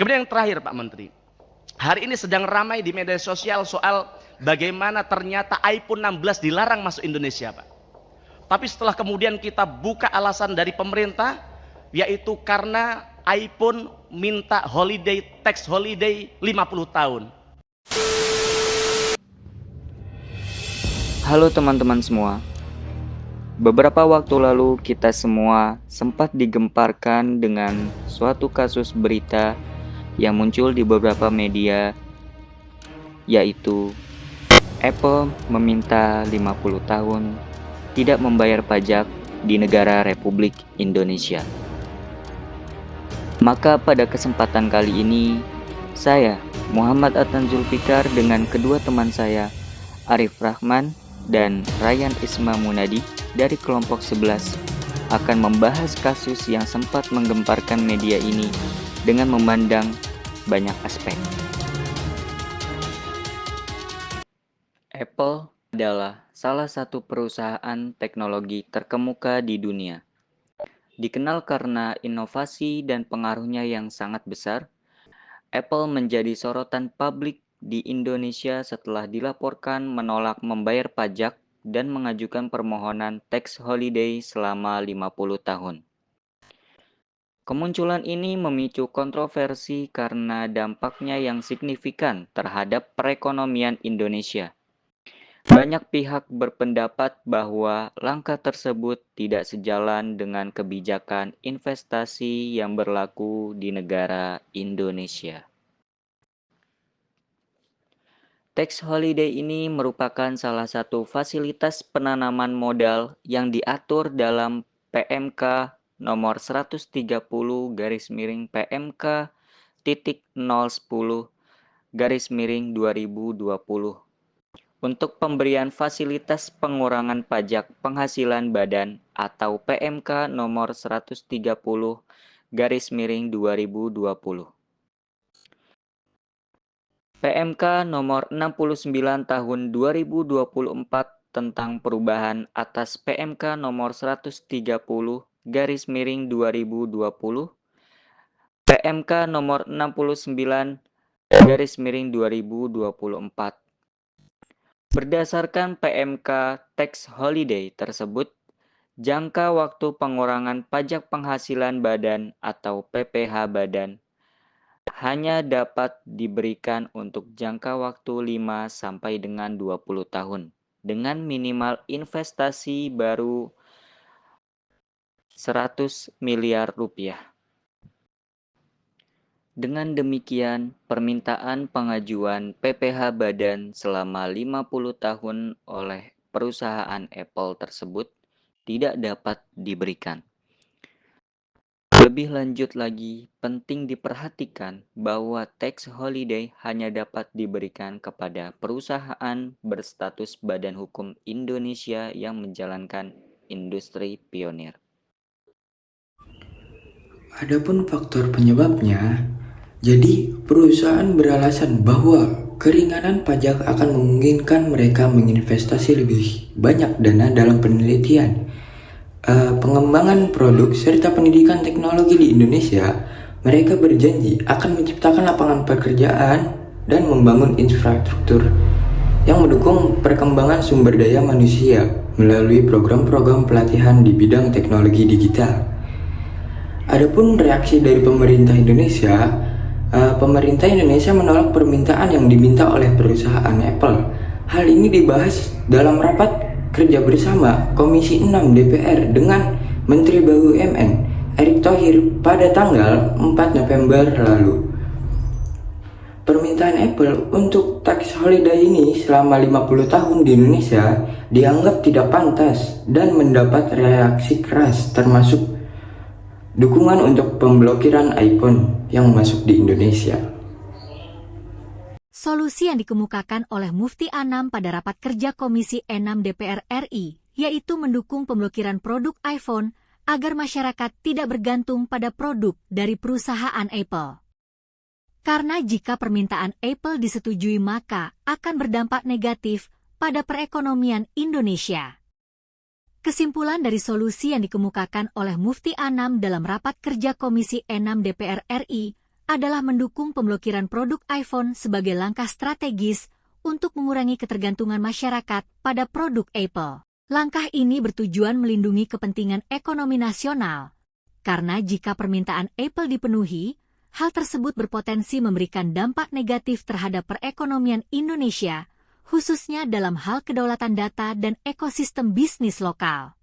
Kemudian yang terakhir Pak Menteri, hari ini sedang ramai di media sosial soal bagaimana ternyata iPhone 16 dilarang masuk Indonesia Pak. Tapi setelah kemudian kita buka alasan dari pemerintah, yaitu karena iPhone minta holiday, tax holiday 50 tahun. Halo teman-teman semua. Beberapa waktu lalu kita semua sempat digemparkan dengan suatu kasus berita yang muncul di beberapa media, yaitu Apple meminta 50 tahun tidak membayar pajak di negara Republik Indonesia. Maka pada kesempatan kali ini, saya, Muhammad Adnan Zulfikar dengan kedua teman saya, Arif Rahman dan Ryan Isma Munadi dari kelompok 11 akan membahas kasus yang sempat menggemparkan media ini dengan memandang banyak aspek. Apple adalah salah satu perusahaan teknologi terkemuka di dunia. Dikenal karena inovasi dan pengaruhnya yang sangat besar, Apple menjadi sorotan publik di Indonesia setelah dilaporkan menolak membayar pajak dan mengajukan permohonan tax holiday selama 50 tahun. Kemunculan ini memicu kontroversi karena dampaknya yang signifikan terhadap perekonomian Indonesia. Banyak pihak berpendapat bahwa langkah tersebut tidak sejalan dengan kebijakan investasi yang berlaku di negara Indonesia. Tax holiday ini merupakan salah satu fasilitas penanaman modal yang diatur dalam PMK nomor 130/PMK.010/2020 untuk pemberian fasilitas pengurangan pajak penghasilan badan atau PMK nomor 130/2020. PMK nomor 69 tahun 2024 tentang perubahan atas PMK nomor 130/2020, PMK nomor 69/2024. Berdasarkan PMK Tax Holiday tersebut, jangka waktu pengurangan pajak penghasilan badan atau PPh badan hanya dapat diberikan untuk jangka waktu 5 sampai dengan 20 tahun dengan minimal investasi baru 100 miliar rupiah. Dengan demikian, permintaan pengajuan PPh badan selama 50 tahun oleh perusahaan Apple tersebut tidak dapat diberikan. Lebih lanjut lagi, penting diperhatikan bahwa tax holiday hanya dapat diberikan kepada perusahaan berstatus Badan Hukum Indonesia yang menjalankan industri pionir. Adapun faktor penyebabnya, jadi perusahaan beralasan bahwa keringanan pajak akan memungkinkan mereka menginvestasi lebih banyak dana dalam penelitian, pengembangan produk serta pendidikan teknologi di Indonesia. Mereka berjanji akan menciptakan lapangan pekerjaan dan membangun infrastruktur yang mendukung perkembangan sumber daya manusia melalui program-program pelatihan di bidang teknologi digital. Adapun reaksi dari pemerintah Indonesia menolak permintaan yang diminta oleh perusahaan Apple. Hal ini dibahas dalam rapat kerja bersama Komisi 6 DPR dengan Menteri BUMN Erick Thohir pada tanggal 4 November lalu. Permintaan Apple untuk tax holiday ini selama 50 tahun di Indonesia dianggap tidak pantas dan mendapat reaksi keras, termasuk dukungan untuk pemblokiran iPhone yang masuk di Indonesia. Solusi yang dikemukakan oleh Mufti Anam pada rapat kerja Komisi 6 DPR RI, yaitu mendukung pemblokiran produk iPhone agar masyarakat tidak bergantung pada produk dari perusahaan Apple. Karena jika permintaan Apple disetujui maka akan berdampak negatif pada perekonomian Indonesia. Kesimpulan dari solusi yang dikemukakan oleh Mufti Anam dalam rapat kerja Komisi 6 DPR RI adalah mendukung pemblokiran produk iPhone sebagai langkah strategis untuk mengurangi ketergantungan masyarakat pada produk Apple. Langkah ini bertujuan melindungi kepentingan ekonomi nasional, karena jika permintaan Apple dipenuhi, hal tersebut berpotensi memberikan dampak negatif terhadap perekonomian Indonesia, khususnya dalam hal kedaulatan data dan ekosistem bisnis lokal.